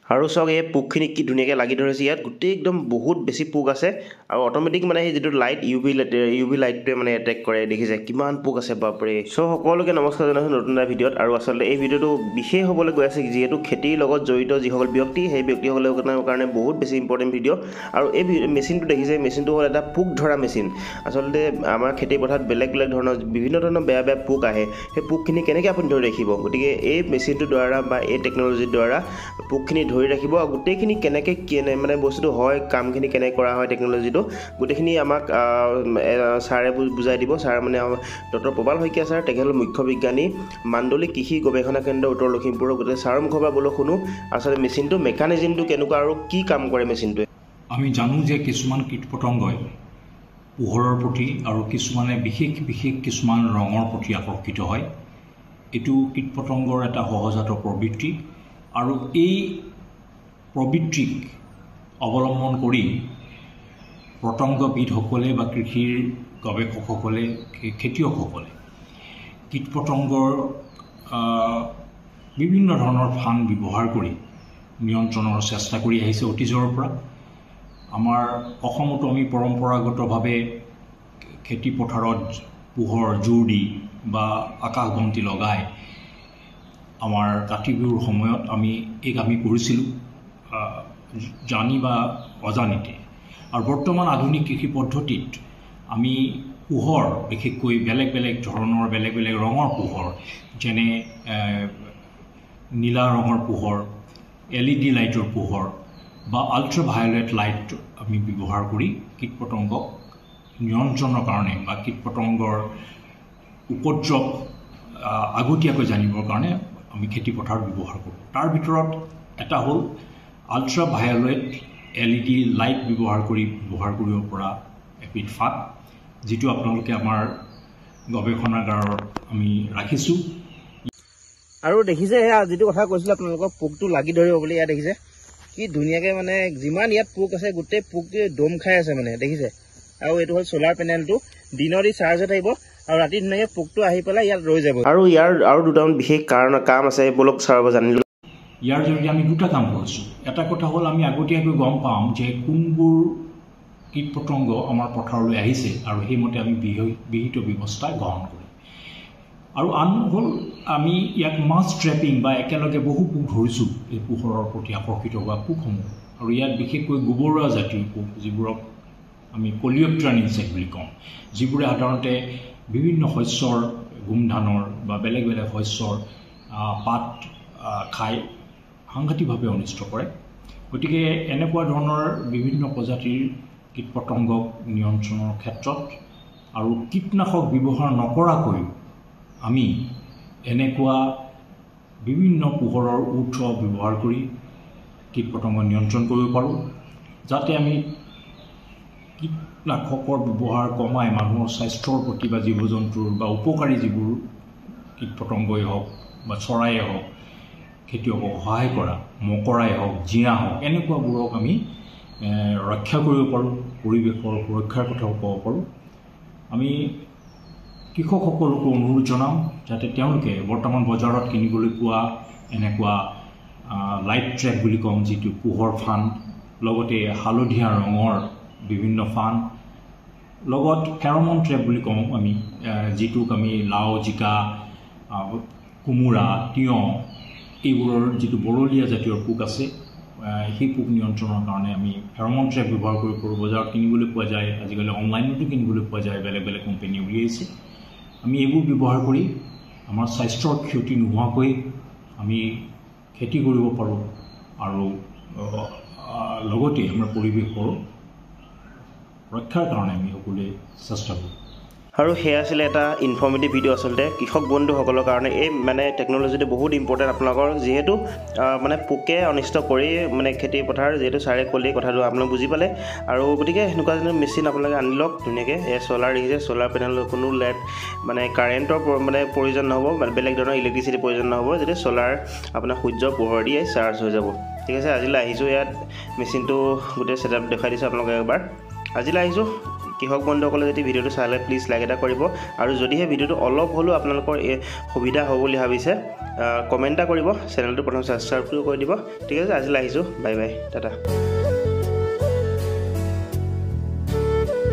আৰু চাওক এই পোকখিনি কি ধুনীয়াকৈ লাগি ধৰিছে ইয়াত গোটেই একদম বহুত বেছি পোক আছে আৰু অট'মেটিক মানে সেই যিটো লাইট ইউভি লাইটটোৱে মানে এটেক কৰে দেখিছে কিমান পোক আছে বাপৰে চ' সকলোকে নমস্কাৰ জনাইছোঁ নতুন এটা ভিডিঅ'ত আৰু আচলতে এই ভিডিঅ'টো বিশেষ হ'বলৈ গৈ আছে যিহেতু খেতিৰ লগত জড়িত যিসকল ব্যক্তি সেই ব্যক্তিসকলৰ কাৰণে বহুত বেছি ইম্পৰ্টেণ্ট ভিডিঅ' আৰু এই মেচিনটো দেখিছে মেচিনটো হ'ল এটা পোক ধৰা মেচিন আচলতে আমাৰ খেতি পথাৰত বেলেগ ধৰণৰ বিভিন্ন ধৰণৰ বেয়া পোক আহে সেই পোকখিনি কেনেকৈ আপুনি ধৰি ৰাখিব গতিকে এই মেচিনটোৰ দ্বাৰা বা এই টেকন'লজিৰ দ্বাৰা পোকখিনি ধৰি ৰাখিব আৰু গোটেইখিনি কেনেকৈ মানে বস্তুটো হয় কামখিনি কেনেকৈ কৰা হয় টেকন'লজিটো গোটেইখিনি আমাক ছাৰে বুজাই দিব ছাৰ মানে ডক্টৰ প্ৰবাল শইকীয়া ছাৰ তেখেত মুখ্য বিজ্ঞানী মাণ্ডলিক কৃষি গৱেষণা কেন্দ্ৰ উত্তৰ লখিমপুৰৰ গোটেই ছাৰৰ মুখৰ পৰা বোলো শুনো আচলতে মেচিনটো মেকানিজমটো কেনেকুৱা আৰু কি কাম কৰে মেচিনটোৱে আমি জানো যে কিছুমান কীট পতংগই পোহৰৰ প্ৰতি আৰু কিছুমানে বিশেষ কিছুমান ৰঙৰ প্ৰতি আকৰ্ষিত হয় এইটো কীট পতংগৰ এটা সহজাত প্ৰবৃত্তি আৰু এই প্ৰবৃত্তিক অৱলম্বন কৰি পতংগবিদসকলে বা কৃষিৰ গৱেষকসকলে খেতিয়কসকলে কীট পতংগৰ বিভিন্ন ধৰণৰ ফান ব্যৱহাৰ কৰি নিয়ন্ত্ৰণৰ চেষ্টা কৰি আহিছে অতীজৰ পৰা আমাৰ অসমতো আমি পৰম্পৰাগতভাৱে খেতি পথাৰত পোহৰ জোৰ দি বা আকাশবন্তি লগাই আমাৰ কাতি বিহুৰ সময়ত আমি কৰিছিলোঁ জানি বা অজানিতে আৰু বৰ্তমান আধুনিক কৃষি পদ্ধতিত আমি পোহৰ বিশেষকৈ বেলেগ ধৰণৰ বেলেগ ৰঙৰ পোহৰ যেনে নীলা ৰঙৰ পোহৰ LED লাইটৰ পোহৰ বা আল্ট্ৰাভায়োলেট লাইট আমি ব্যৱহাৰ কৰি কীট পতংগক নিয়ন্ত্ৰণৰ কাৰণে বা কীট পতংগৰ উপদ্ৰৱ আগতীয়াকৈ জানিবৰ কাৰণে আমি খেতি পথাৰত ব্যৱহাৰ কৰোঁ তাৰ ভিতৰত এটা হ'ল আল্ট্ৰাভায়োলেট LED লাইট ব্যৱহাৰ কৰিব পৰা এবিধ ফান যিটো আপোনালোকে আমাৰ গৱেষণাগাৰত আমি ৰাখিছোঁ আৰু দেখিছে সেয়া যিটো কথা কৈছিলোঁ আপোনালোকক পোকটো লাগি ধৰিব বুলি ইয়াত দেখিছে কি ধুনীয়াকৈ মানে যিমান ইয়াত পোক আছে গোটেই পোকটোৱে দম খাই আছে মানে দেখিছে আৰু এইটো হ'ল চ'লাৰ পেনেলটো দিনৰ দি চাৰ্জ হৈ থাকিব আৰু ৰাতি ধুনীয়াকৈ পোকটো আহি পেলাই ইয়াত ৰৈ যাব আৰু ইয়াৰ আৰু দুটামান বিশেষ কাম আছে বলক চাৰ জানিলোঁ ইয়াৰ জৰিয়তে আমি দুটা কাম কৰিছোঁ এটা কথা হ'ল আমি আগতীয়াকৈ গম পাম যে কোনবোৰ কীট পতংগ আমাৰ পথাৰলৈ আহিছে আৰু সেইমতে আমি বিহিত ব্যৱস্থা গ্ৰহণ কৰিম আৰু আন হ'ল আমি ইয়াক মাছ ট্ৰেপিং বা একেলগে বহু পোক ধৰিছোঁ এই পোহৰৰ প্ৰতি আকৰ্ষিত হোৱা পোকসমূহ আৰু ইয়াত বিশেষকৈ গোবৰুৱা জাতীয় পোক যিবোৰক আমি কলিঅপ্ট্ৰান ইনচেক্ট বুলি কওঁ যিবোৰে সাধাৰণতে বিভিন্ন শস্যৰ গোমধানৰ বা বেলেগ শস্যৰ পাত খাই সাংঘাতিকভাৱে অনিষ্ট কৰে গতিকে এনেকুৱা ধৰণৰ বিভিন্ন প্ৰজাতিৰ কীট পতংগক নিয়ন্ত্ৰণৰ ক্ষেত্ৰত আৰু কীটনাশক ব্যৱহাৰ নকৰাকৈ আমি এনেকুৱা বিভিন্ন পোহৰৰ উৎস ব্যৱহাৰ কৰি কীট পতংগ নিয়ন্ত্ৰণ কৰিব পাৰোঁ যাতে আমি কীটনাশকৰ ব্যৱহাৰ কমাই মানুহৰ স্বাস্থ্যৰ প্ৰতি বা জীৱ জন্তুৰ বা উপকাৰী যিবোৰ কীট পতংগই হওক বা চৰাইয়ে হওক খেতিয়কক সহায় কৰা মকৰাই হওক জিয়া হওক এনেকুৱাবোৰক আমি ৰক্ষা কৰিব পাৰোঁ পৰিৱেশৰ সুৰক্ষাৰ কথাও ক'ব পাৰোঁ আমি কৃষকসকলকো অনুৰোধ জনাম যাতে তেওঁলোকে বৰ্তমান বজাৰত কিনিবলৈ পোৱা এনেকুৱা লাইট ট্ৰেপ বুলি কওঁ যিটো পোহৰ ফান লগতে হালধীয়া ৰঙৰ বিভিন্ন ফান লগত ফেৰমন ট্ৰেপ বুলি কওঁ আমি যিটোক আমি লাও জিকা কোমোৰা তিয়ঁহ এইবোৰৰ যিটো বৰলীয়া জাতীয় পোক আছে সেই পোক নিয়ন্ত্ৰণৰ কাৰণে আমি ফেৰমন ট্ৰেপ ব্যৱহাৰ কৰিব পাৰোঁ বজাৰত কিনিবলৈ পোৱা যায় আজিকালি অনলাইনতো কিনিবলৈ পোৱা যায় বেলেগ কোম্পানী উলিয়াইছে আমি এইবোৰ ব্যৱহাৰ কৰি আমাৰ স্বাস্থ্যৰ ক্ষতি নোহোৱাকৈ আমি খেতি কৰিব পাৰোঁ আৰু লগতে আমাৰ পৰিৱেশৰ ৰক্ষাৰ কাৰণে আমি সকলোৱে চেষ্টা কৰোঁ আৰু সেয়া আছিলে এটা ইনফৰ্মেটিভ ভিডিঅ' আচলতে কৃষক বন্ধুসকলৰ কাৰণে এই মানে টেকন'লজিটো বহুত ইম্পৰ্টেণ্ট আপোনালোকৰ যিহেতু মানে পোকে অনিষ্ট কৰি মানে খেতি পথাৰ যিহেতু ছাৰে ক'লেই কথাটো আপোনালোকে বুজি পালে আৰু গতিকে সেনেকুৱা যেনে মেচিন আপোনালোকে আনি লওক ধুনীয়াকৈ এই চ'লাৰ দেখিছে চ'লাৰ পেনেলৰ কোনো লাইট মানে কাৰেণ্টৰ মানে প্ৰয়োজন নহ'ব মানে বেলেগ ধৰণৰ ইলেক্ট্ৰিচিটিৰ প্ৰয়োজন নহ'ব যেতিয়া চ'লাৰ আপোনাৰ সূৰ্যৰ পোহৰ দিয়ে চাৰ্জ হৈ যাব ঠিক আছে আজিলৈ আহিছোঁ ইয়াত মেচিনটো গোটেই ছেটআপ দেখাই দিছোঁ আপোনালোকে এবাৰ আজিলৈ আহিছোঁ কৃষক বন্ধুসকলে যদি ভিডিঅ'টো চালে প্লিজ লাইক এটা কৰিব আৰু যদিহে ভিডিঅ'টো অলপ হ'লেও আপোনালোকৰ সুবিধা হ'ব বুলি ভাবিছে কমেণ্ট এটা কৰিব চেনেলটো প্ৰথম ছাবস্ক্ৰাইবটো কৰি দিব ঠিক আছে আজিলৈ আহিছোঁ বাই বাই টাটা